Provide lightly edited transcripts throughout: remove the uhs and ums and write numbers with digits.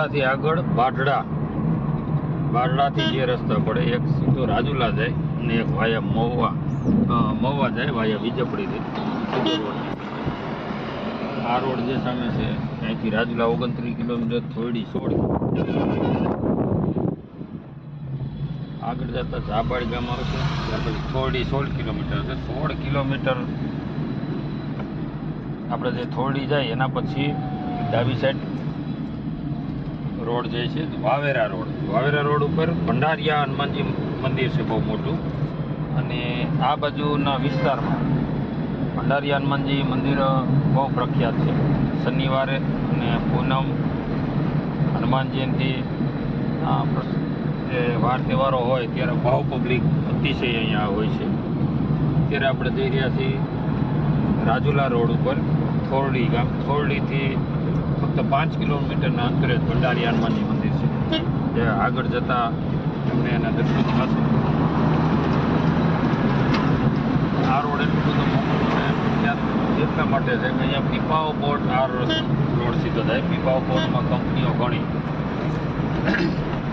રાજુલાથી આગળ બારડાથી જે રસ્તા પડે, એક સીધો રાજુલા જાય અને એક વાયા મહુવા જાય વાયા વિજયપુરીથી સીધો રોડ. આ રોડ જે સામે છે ત્યાંથી રાજુલા 29 કિલોમીટર, થોડી 16 આગળ જતા ઝાબાડ ગામ આવશે, ત્યાર પછી થોડી 16 કિલોમીટર છે. 16 કિલોમીટર આપણે જે થોડી જાય એના પછી ડાબી સાઈડ રોડ જાય છે વાવેરા રોડ ઉપર ભંડારિયા હનુમાનજી મંદિર છે બહુ મોટું. અને આ બાજુના વિસ્તારમાં ભંડારિયા હનુમાનજી મંદિર બહુ પ્રખ્યાત છે. શનિવારે અને પૂનમ, હનુમાન જયંતિ, જે વાર તહેવારો હોય ત્યારે બહુ પબ્લિક અતિશય અહીંયા હોય છે. અત્યારે આપણે જઈ રહ્યા છીએ રાજુલા રોડ ઉપર થોરડી ગામ. થોરડીથી ફક્ત 5 કિલોમીટરના અંતરે જ ભંડારિયા હનુમાનજી મંદિર છે, જે આગળ જતાં તમને એના દર્શન થશે. આ રોડ એટલું બધું મોટું છે પ્રખ્યાત એટલા માટે છે કે અહીંયા પીપાઓ પોર્ટ આ રોડ સીધો જાય. પીપાઓ પોર્ટમાં કંપનીઓ ઘણી,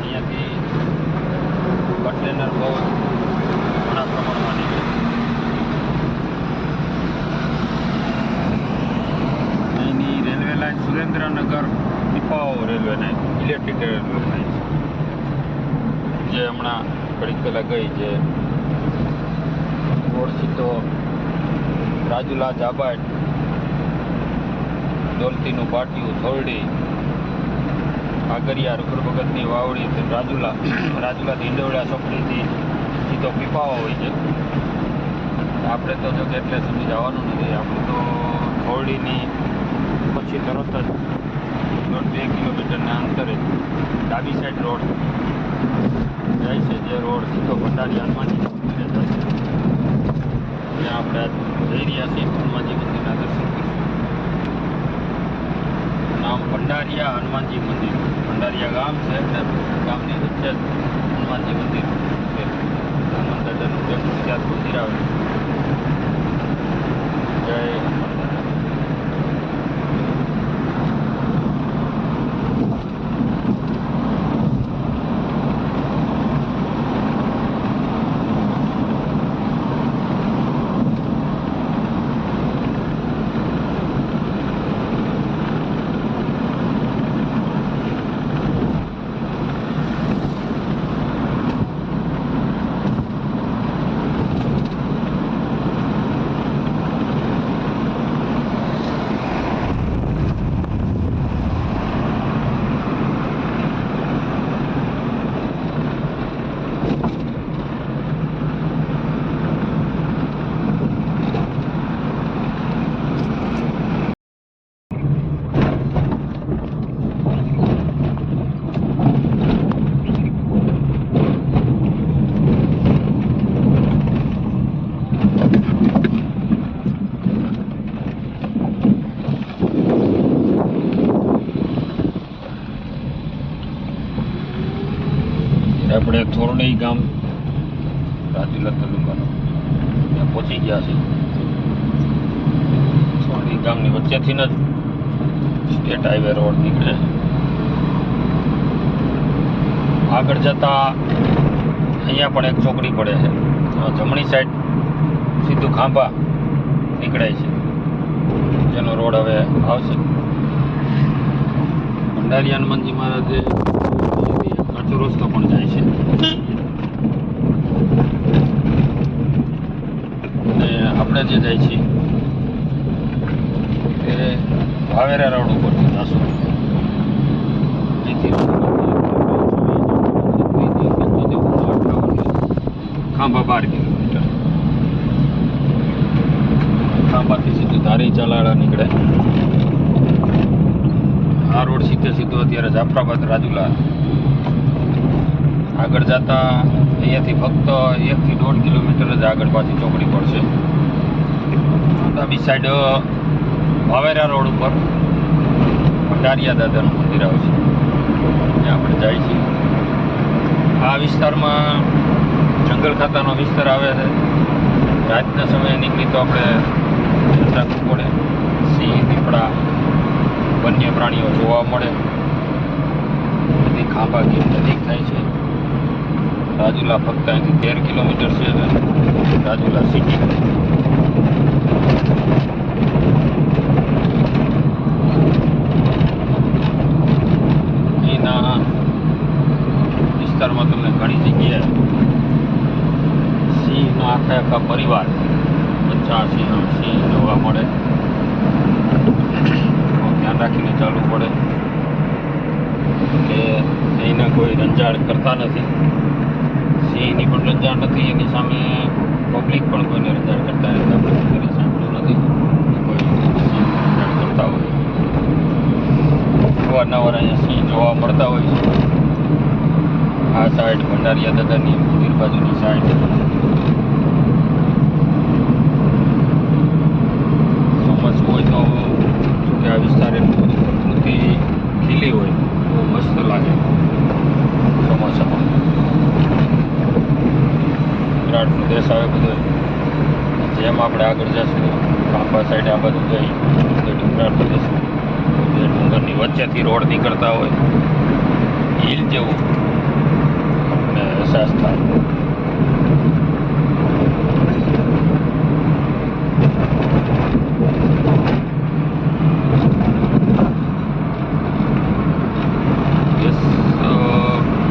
અહીંયાથી કન્ટેનર બહુ ઘણા પ્રમાણમાં નીકળે. અહીંની railway line Surendranagar Pipavav railway line, electric railway line છે, જે હમણાં ઘડીક પહેલાં ગઈ. જે રોડ સીધો રાજુલા, ઝાબાડ, દોલતીનું પાટિયું, થોરડી, કાગરિયા, રૂપરભગતની વાવડી, રાજુલાથી ઈંડવડા ચોકડીથી સીધો પીપાવા હોય છે. આપણે તો જો કે એટલે સુધી જવાનું નથી. આપણે તો થોરડીની પછી તરત જ 2 કિલોમીટરના અંતરે ડાબી સાઈડ રોડ જાય છે, જે રોડ સીધો ભંડારિયા હનુમાનજી મંદિરે જાય છે. ત્યાં આપણે જઈ રહ્યા છીએ હનુમાનજી મંદિરના દર્શન કરીશું. નામ ભંડારિયા હનુમાનજી મંદિર. ભંડારિયા ગામ છે એટલે ગામની વચ્ચે જ હનુમાનજી મંદિર છે. હનુમાન દાદાનું જે પ્રખ્યાત મંદિર આવે. જય આપણે થોરડી ગામ રાજુલા તાલુકાનો ત્યાં પહોંચી ગયા છે. થોરડી ગામની વચ્ચેથી જ સ્ટેટ હાઈવે રોડ નીકળે. આગળ જતા અહીંયા પણ એક ચોકડી પડે છે. જમણી સાઈડ સીધું ખાંભા નીકળે છે, જેનો રોડ હવે આવશે. ભંડારિયા હનુમાનજી મહારાજે કાચો રસ્તો પણ જાય છે. અને આપણે જે જાય છીએ તે વાવેરા રોડ ઉપરથી જશું. અહીંથી ખાંભા 12 કિલોમીટર. ખાંભાથી સીધું ધારી ચલાળા નીકળે. આ રોડ સીધો અત્યારે જાફરાબાદ રાજુલા. આગળ જતા અહીંયાથી ફક્ત 1 થી 1.5 કિલોમીટર જ આગળ પાછી ચોકડી પડશે. ડાબી સાઈડ વાવેરા રોડ ઉપર ભંડારિયા દાદાનું મંદિર આવશે, ત્યાં આપણે જાય છીએ. આ વિસ્તારમાં જંગલ ખાતાનો વિસ્તાર આવે છે. રાતના સમયે નીકળી તો આપણે રાખવું પડે. સિંહ, દીપડા, વન્ય પ્રાણીઓ જોવા મળે. ખાંભા ગીર નજીક થાય છે. રાજુલા ફક્ત અહીંથી 13 કિલોમીટર છે. રાજુલા સિટી અહીંના વિસ્તારમાં તમને ઘણી જગ્યાએ સિંહના આખા પરિવાર બચ્ચા સિંહ જોવા મળે. ધ્યાન રાખીને ચાલવું પડે કે અહીંના કોઈ રંજાડ કરતા નથી. સિંહની પણ રંજાડ નથી, એની સામે પબ્લિક પણ કોઈને રંજાડ કરતા નથી. આપણે કોઈ સાંભળ્યું નથી કોઈ સિંહ રંજાડ કરતા હોય. અવારનવાર અહીંયા સિંહ જોવા મળતા હોય છે. આ સાઈડ ભંડારીયા દાદાની મંદિર બાજુની સાઈડ ચોમાસું હોય તો કે આ વિસ્તાર એટલું બધું પ્રકૃતિ ખીલી હોય, બહુ મસ્ત લાગે ચોમાસામાં. વિરાટ પ્રદેશ આવે બધો. જેમ આપણે આગળ જશું ખાંભા સાઈડ આ બાજુ જઈ વિરાટ પ્રદેશ ડુંગરની વચ્ચેથી રોડ નીકળતા હોય, હિલ જેવું આપણને અહેસાસ થાય.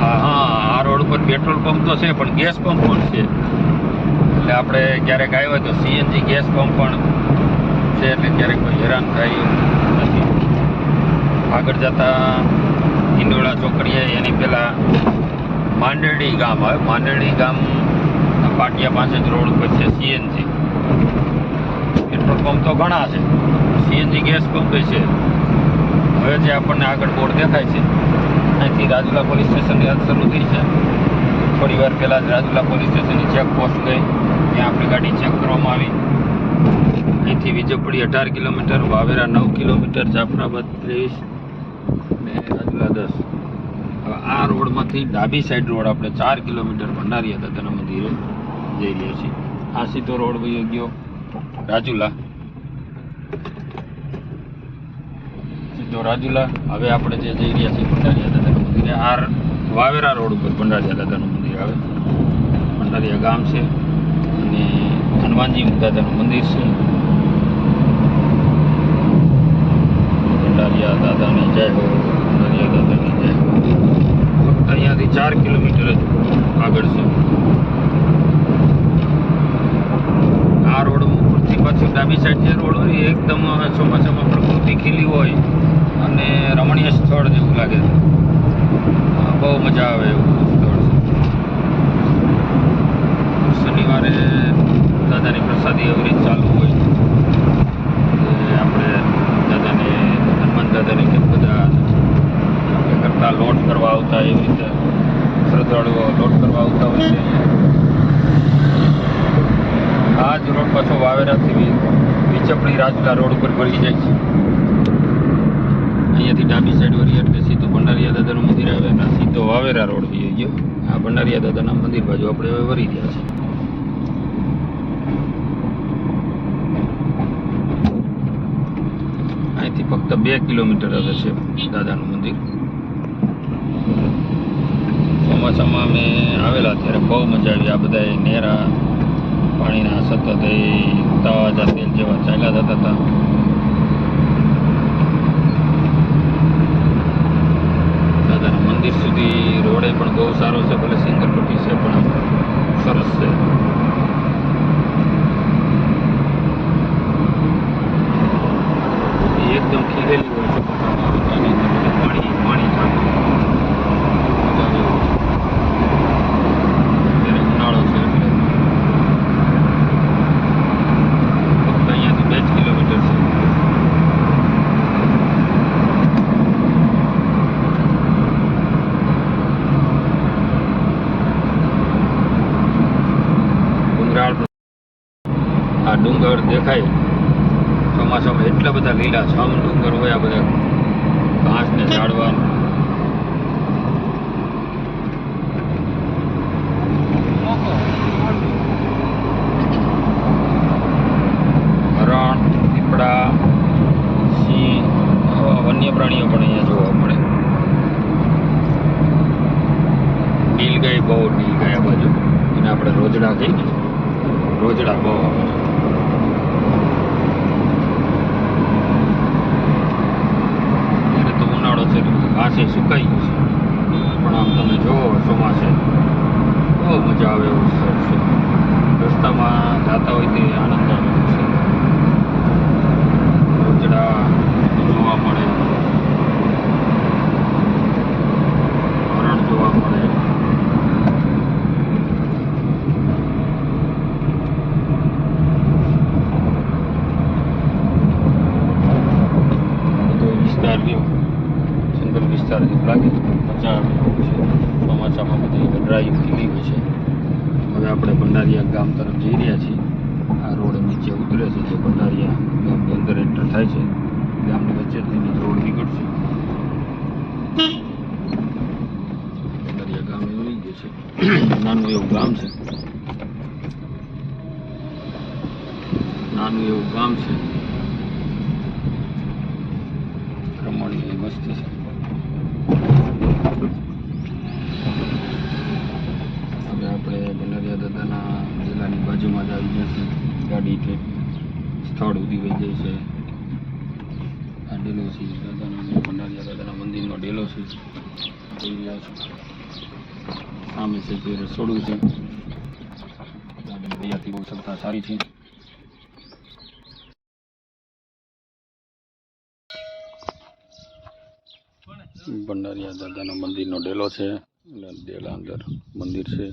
આ રોડ ઉપર પેટ્રોલ પંપ તો છે, પણ ગેસ પંપ પણ છે. એટલે આપણે ક્યારેક આવ્યા હોય તો સીએનજી ગેસ પંપ પણ છે, એટલે ક્યારેક કોઈ હેરાન થાય એવું નથી. આગળ જતા હિંડોળા ચોકડીએ એની પહેલાં માંડરડી ગામ આવે. માંડરડી ગામ પાટિયા પાસે જ રોડ પર છે સીએનજી. પેટ્રોલ પંપ તો ઘણા છે, સીએનજી ગેસ પંપ છે. હવે જે આપણને આગળ બોર્ડ દેખાય છે, અહીંથી રાજુલા પોલીસ સ્ટેશનની હદ શરૂ થઈ છે. થોડી વાર પહેલાં જ રાજુલા પોલીસ સ્ટેશનની ચેકપોસ્ટ ગઈ, ત્યાં આપણી ગાડી ચેક કરવામાં આવી. અહીંથી વિજયપુરી 18 કિલોમીટર, વાવેરા 9 કિલોમીટર, જાફરાબાદ 23 ને રાજુલા 10. હવે આ રોડમાંથી ડાબી સાઈડ રોડ આપણે 4 કિલોમીટર ભંડારીયા દાદાના મંદિરે જઈ રહ્યા છીએ. આ સીધો રોડ વયો ગયો રાજુલા, સીધો રાજુલા. હવે આપણે જે જઈ રહ્યા છીએ ભંડારીયા દાદાના મંદિરે, આ વાવેરા રોડ ઉપર ભંડારીયા દાદાનું મંદિર આવે. ભંડારીયા ગામ છે અને હનુમાનજી દાદાનું મંદિર છે. ભંડારીયા દાદાની જય હો, ભંડારીયા દાદાની જય હો. ફક્ત અહીંયાથી 4 કિલોમીટર જ આગળ છે. આ રોડ ઉપરથી પાછું ડાબી સાઈડ જે રોડ હોય એકદમ ચોમાસામાં પ્રકૃતિ ખીલી હોય અને રમણીય સ્થળ જેવું લાગે છે. બહુ મજા આવે એવું સ્થળ છે. શનિવારે દાદાની પ્રસાદી એવી રીતે ચાલુ હોય. આપણે દાદાને હનુમાન દાદાને કેમ બધા આપણે કરતા લોટ કરવા આવતા, એવી રીતે શ્રદ્ધાળુઓ લોટ કરવા આવતા હોય છે. આ જ રોડ પાછો વાવેરાથી વિચપડી રાજુલા રોડ ઉપર ભળી જાય છે. અહીંયાથી ડાબી સાઈડ વળી એટલે સીધું ભંડારીયા દાદાનું મંદિર આવે અને સીધો વાવેરા રોડ થઈ ગયો. આ ભંડારીયા દાદાના મંદિર બાજુ આપણે હવે વળી રહ્યા છીએ. અહીંથી ફક્ત 2 કિલોમીટર હવે છે દાદાનું મંદિર. ચોમાસામાં અમે આવેલા ત્યારે બહુ મજા આવી. આ બધા નેરા પાણીના સતત તાજા તેલ જેવા ચાલ્યા જતા હતા. દાદાના મંદિર સુધી રોડે પણ બહુ સારો છે, ભલે સિંગલ પટ્ટી છે પણ સરસ છે. એકદમ ખીલેલી હોય છે, પાણી પાણી ચાલુ ઉનાળો છે એટલે ફક્ત અહીંયાથી 2 જ કિલોમીટર છે. આ ડુંગર દેખાય ચોમાસામાં એટલા બધા લીલા છમ ડુંગર હોય. આ બધા ઘાસ ને ઝાડવા હરણ, દીપડા, સિંહ આવા વન્ય પ્રાણીઓ પણ અહીંયા જોવા મળે. બહુ નહીં ગયા બાજુ અને આપણે રોજડા કહીએ ને, રોજડા બહુ આવે છે. ત્યારે તો ઉનાળો છે, ઘાસે સુકાઈ ગયું છે, પણ આમ તમે જોવો ચોમાસે બહુ મજા આવે એવું સ્થળ છે. રસ્તામાં જતા હોય તે આનંદ આવે એવું છે. રોજડા જોવા મળે, હરણ જોવા મળે. બધો વિસ્તાર રહ્યો જંગલ વિસ્તાર લાગે, મજા આવે એવું છે. ચોમાસામાં બધી વનરાઈ ખીલી હોય છે. હવે આપણે ભંડારીયા ગામ તરફ જઈ રહ્યા છીએ. આ રોડ નીચે ઉતરે છે, જે ભંડારીયા ગામની અંદર એન્ટર થાય છે. ગામની વચ્ચેથી રોડ નીકળશે. ભંડારીયા ગામ એવું લઈ ગયું છે, નાનું એવું ગામ છે, નાનું એવું ગામ છે. રમણીય મસ્ત છે. હવે આપણે ભંડારીયા દાદાના ડેલાની બાજુમાં જ આવી ગયા છે. ગાડી કે સ્થળ સુધી વહી જાય છે. આ ડેલો છે દાદાનો, ભંડારીયા દાદાના મંદિરનો ડેલો છે. જોઈ રહ્યા છો સામે છે તે રસોડું છે. ગાડી હૈયાથી બહુ ક્ષમતા સારી છે. ભંડારીયા દાદાના મંદિરનો ડેલો છે. ડેલા અંદર મંદિર છે.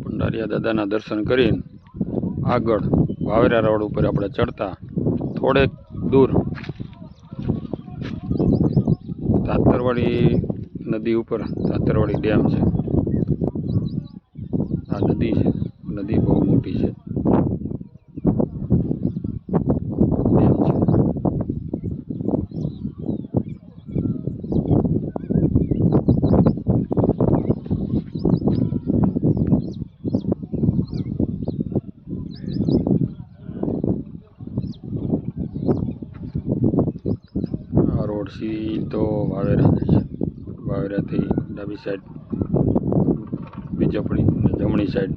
ભંડારીયા દાદાના દર્શન કરીને આગળ વાવેરા રોડ ઉપર આપણે ચડતા થોડેક દૂર તાતરવાડી નદી ઉપર તાતરવાડી ડેમ છે. આ નદી છે, નદી બહુ મોટી છે. ડેમ છે. રોડ સીધો વાવેરા જાય છે. વાવેરાથી ડાબી સાઈડ બીજપડી અને જમણી સાઈડ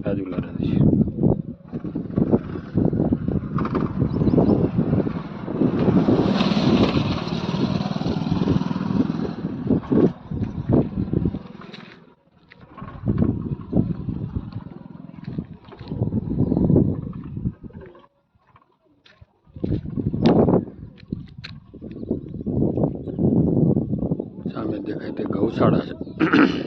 રાજુલા રહે છે. ગૌશાળા છે.